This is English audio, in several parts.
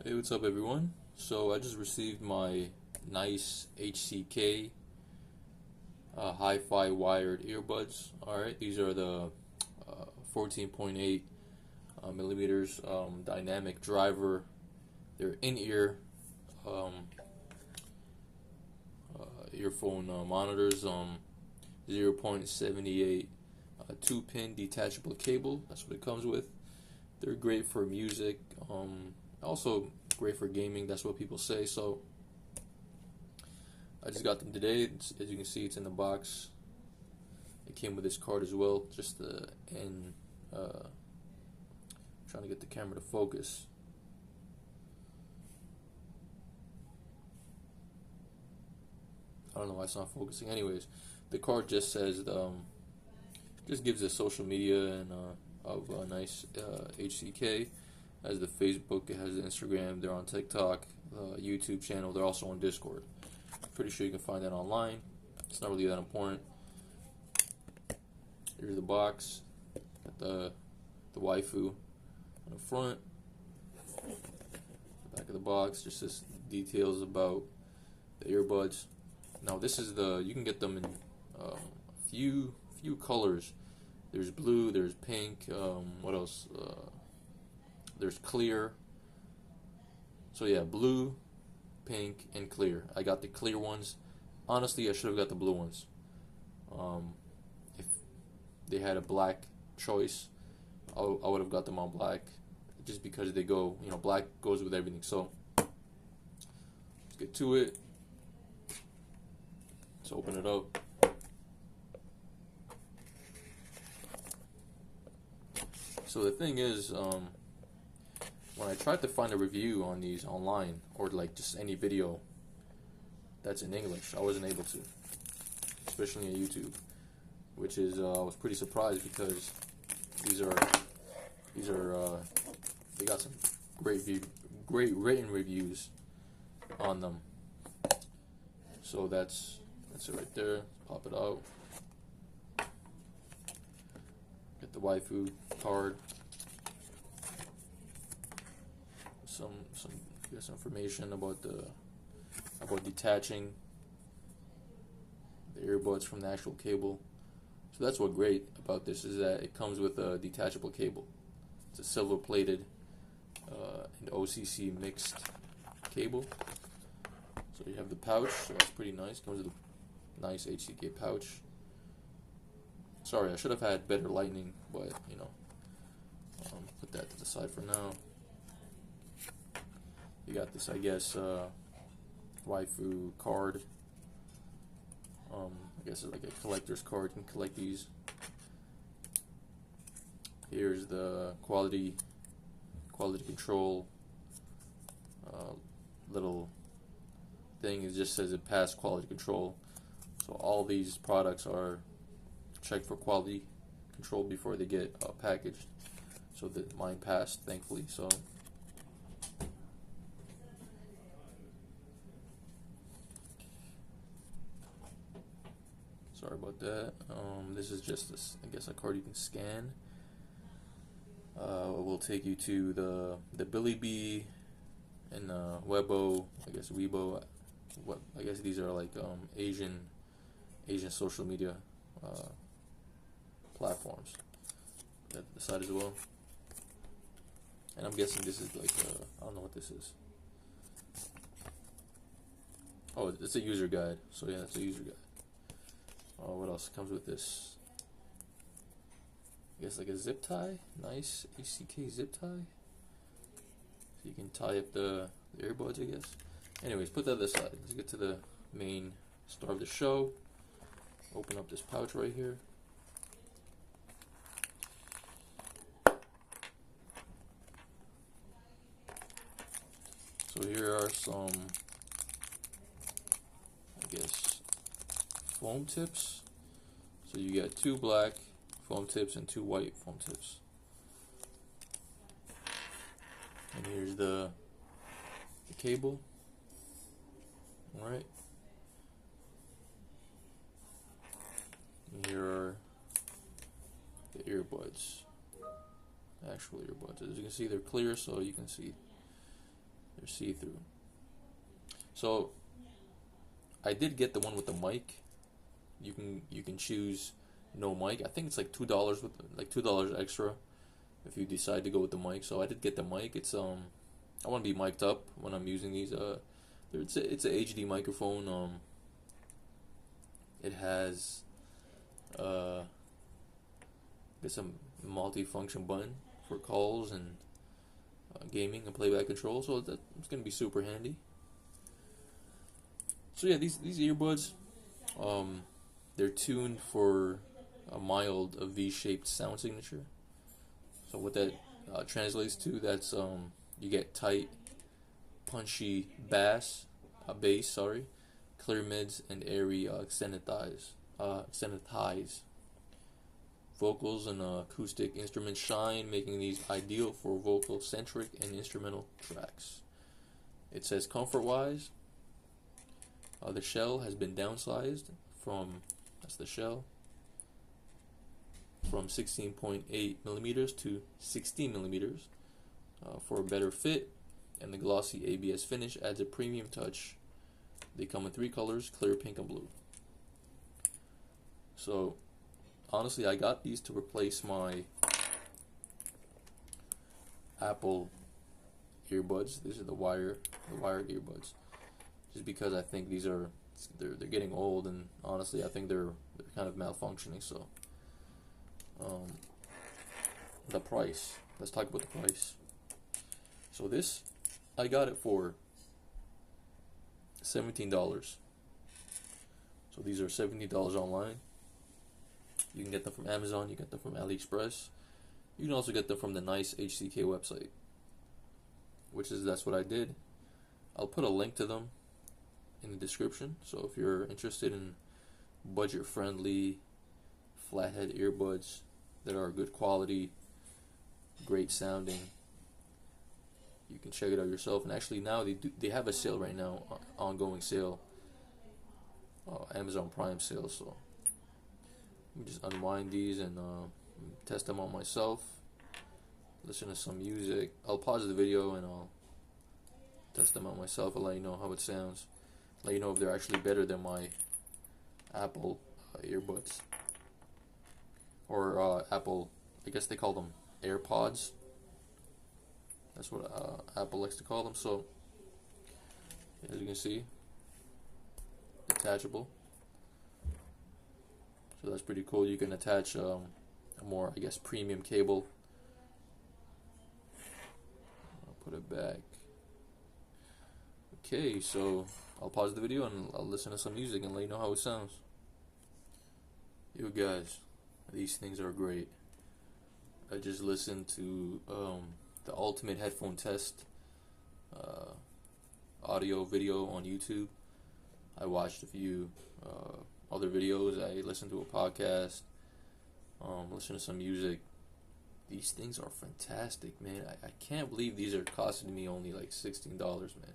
Hey, what's up, everyone? So I just received my NiceHCK HiFi wired earbuds. All right, these are the 14.8 millimeters dynamic driver. They're in-ear um, earphone monitors. 0.78 2-pin detachable cable. That's what it comes with. They're great for music. Also great for gaming. That's what people say. So I just got them today. As you can see, it's in the box. It came with this card as well. Just the trying to get the camera to focus. I don't know why it's not focusing. Anyways, the card just says just gives the social media and of NiceHCK. Has the Facebook, it has the Instagram, they're on TikTok, YouTube channel, they're also on Discord. Pretty sure you can find that online. It's not really that important. Here's the box. Got the waifu on the front. The back of the box just says details about the earbuds. Now this is you can get them in a few colors. There's blue, there's pink, what else? There's clear. So yeah, blue, pink, and clear. I got the clear ones. Honestly, I should have got the blue ones. If they had a black choice, I would have got them on black, just because they go, black goes with everything. So let's get to it. Let's open it up. So the thing is, when I tried to find a review on these online, or like just any video that's in English, I wasn't able to, especially on YouTube, which is I was pretty surprised, because these are they got some great written reviews on them. So that's it right there. Pop it out. Get the waifu card. Some information about detaching the earbuds from the actual cable. So that's what's great about this, is that it comes with a detachable cable. It's a silver plated and OCC mixed cable. So you have the pouch, so that's pretty nice. Comes with a nice HCK pouch. Sorry, I should have had better lighting, but put that to the side for now. You got this, I guess, waifu card. I guess it's like a collector's card. You can collect these. Here's the quality control little thing. It just says it passed quality control. So all these products are checked for quality control before they get packaged. So that mine passed, thankfully. So sorry about that. This is just I guess a card you can scan. We'll take you to the Billy Bee and Weibo, I guess Weibo. I guess these are like Asian social media platforms. At the side as well. And I'm guessing this is like I don't know what this is. Oh, it's a user guide. So yeah, it's a user guide. What else comes with this? I guess like a zip tie. Nice HCK zip tie. So you can tie up the earbuds, I guess. Anyways, put that aside. Let's get to the main star of the show. Open up this pouch right here. So here are some, I guess, foam tips. So you got 2 black foam tips and 2 white foam tips. And here's the cable. Alright. And here are the earbuds. Actual earbuds. As you can see, they're clear, so you can see They're see-through. So I did get the one with the mic. You can choose no mic. I think it's like $2 with like $2 extra if you decide to go with the mic. So I did get the mic. It's I want to be mic'd up when I'm using these. It's a HD microphone. It has I guess a multi-function button for calls and gaming and playback control. So it's gonna be super handy. So yeah, these earbuds, they're tuned for a mild V-shaped sound signature. So what that translates to, that's you get tight, punchy bass, clear mids, and airy extended highs. Vocals and acoustic instruments shine, making these ideal for vocal-centric and instrumental tracks. It says comfort-wise, the shell has been downsized from 16.8 millimeters to 16 millimeters for a better fit, and the glossy ABS finish adds a premium touch. They come in 3 colors: clear, pink, and blue. So honestly, I got these to replace my Apple earbuds. These are the wired earbuds. Just because I think they're getting old, and honestly, I think they're kind of malfunctioning. So, the price. Let's talk about the price. So this, I got it for $17. So these are $17 online. You can get them from Amazon. You get them from AliExpress. You can also get them from the NiceHCK website, that's what I did. I'll put a link to them in the description. So if you're interested in budget-friendly Flathead earbuds that are good quality, great sounding, you can check it out yourself. And actually now they have a sale right now, ongoing sale, Amazon Prime sale. So let me just unwind these and test them out myself. Listen to some music. I'll pause the video and I'll test them out myself. I'll let you know how it sounds. Let you know if they're actually better than my Apple earbuds, or Apple, I guess they call them AirPods. That's what Apple likes to call them. So as you can see, detachable. So that's pretty cool. You can attach a more, I guess, premium cable. I'll put it back. Okay, so I'll pause the video and I'll listen to some music and let you know how it sounds. Yo guys, these things are great. I just listened to the ultimate headphone test audio video on YouTube. I watched a few other videos. I listened to a podcast, listened to some music. These things are fantastic, man. I can't believe these are costing me only like $16, man.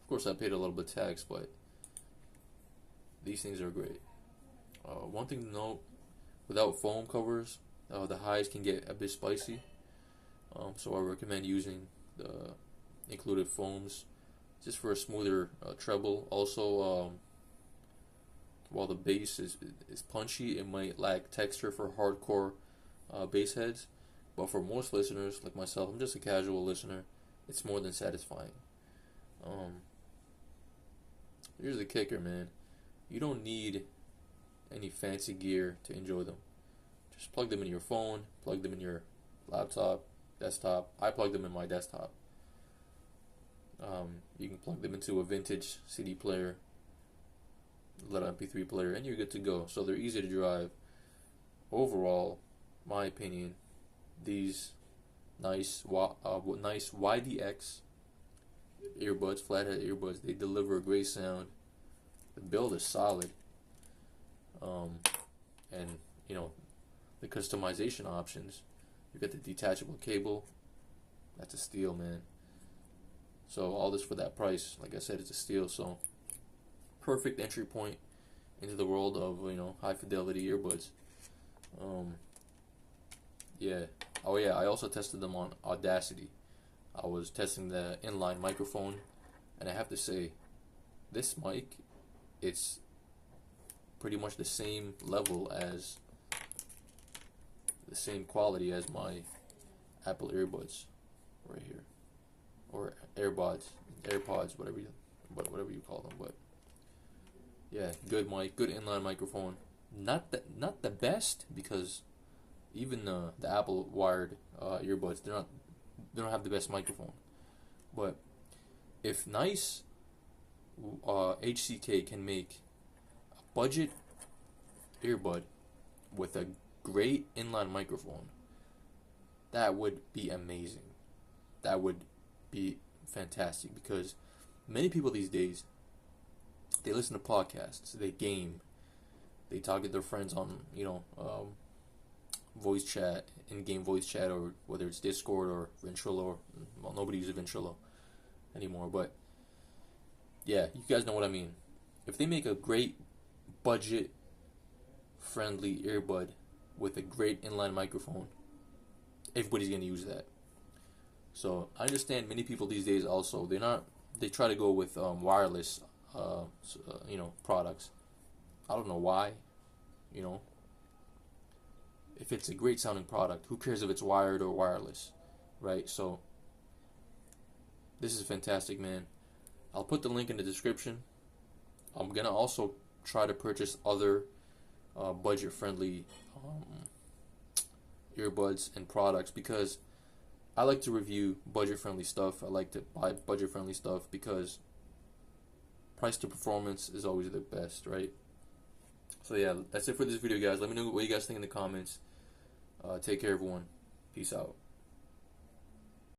Of course, I paid a little bit of tax, but these things are great. One thing to note, without foam covers, the highs can get a bit spicy. So I recommend using the included foams just for a smoother treble. Also, while the bass is punchy, it might lack texture for hardcore bass heads. But for most listeners, like myself, I'm just a casual listener, it's more than satisfying. Here's the kicker, man. You don't need any fancy gear to enjoy them. Just plug them in your phone, plug them in your laptop, desktop. I plug them in my desktop. You can plug them into a vintage CD player, little MP3 player, and you're good to go. So they're easy to drive. Overall, my opinion, these nice YDX earbuds, Flathead earbuds, they deliver a great sound. The build is solid, and you know, the customization options. You get the detachable cable. That's a steal, man. So all this for that price, like I said, it's a steal. So perfect entry point into the world of, you know, high fidelity earbuds. Yeah. Oh yeah, I also tested them on Audacity. I was testing the inline microphone, and I have to say, this mic, it's pretty much the same level as, the same quality as my Apple earbuds right here, or AirPods, whatever you call them. But yeah, good mic, good inline microphone. Not the best, because even the Apple wired earbuds, they don't have the best microphone. But if Nice HCK can make a budget earbud with a great inline microphone, that would be amazing. That would be fantastic, because many people these days, they listen to podcasts, they game, they talk to their friends on, voice chat, in-game voice chat, or whether it's Discord or Ventrilo, or, well, nobody uses Ventrilo anymore, but yeah, you guys know what I mean. If they make a great budget friendly earbud with a great inline microphone, everybody's gonna use that. So I understand many people these days also, they try to go with wireless products. I don't know why. If it's a great sounding product, who cares if it's wired or wireless, right? So this is fantastic, man. I'll put the link in the description. I'm gonna also try to purchase other budget friendly earbuds and products, because I like to review budget friendly stuff. I like to buy budget friendly stuff because price to performance is always the best, right? So yeah, that's it for this video, guys. Let me know what you guys think in the comments. Take care, everyone. Peace out.